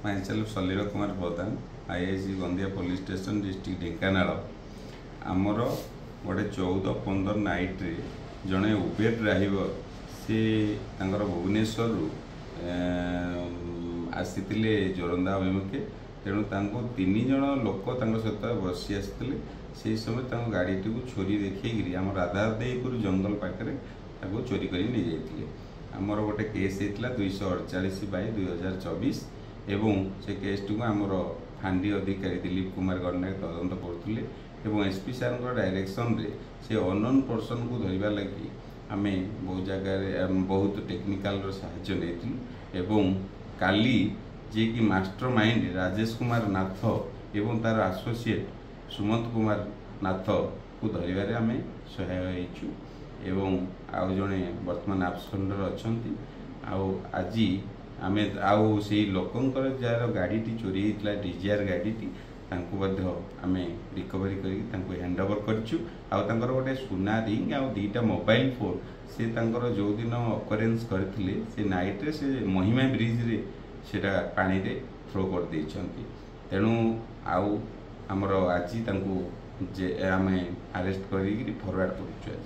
myself Salil Kumar Pradhan IIC Gondia police station district Dhenkanal आमर गोटे 14-15 night रे जड़े उबेर ड्राइवर सी भुवनेश्वर आसी जोरंदा अभिमुखे तेणु 3 जन लोक सहित बसी आसते से समय गाड़ी को चोरी देखिए आम राधादेपुर जंगल पाखे चोरी कर आमर गोटे केस होता 248/2024 एवं से केस टी आमर फांडी अधिकारी दिलीप कुमार गणनायक तदंत करुले एवं एसपी सार डायरेक्शन रे से अननोन पर्सन को धरवा लगी आम बहुत जगह बहुत टेक्निकल साहाय्य नहीं काली जे कि मास्टर माइंड राजेश कुमार नाथ एवं तार एसोसिएट सुमंत कुमार नाथ को धरवे आम सहाय एवं आउ जड़े बर्तमान आब्सेंटर अच्छा आज आम से लोकंर जार गाड़ी चोरी होता डिजायर गाड़ी आम रिकवरी कर हैंडओवर कर गोटे सुना रिंग आ 2टा मोबाइल फोन से जो दिन अकरेन्स करते से नाइट रे से महिमा ब्रिज रे सेटा पानी रे थ्रो कर देइछंती तेणु आमर आज आम अरेस्ट कर फरवर्ड कर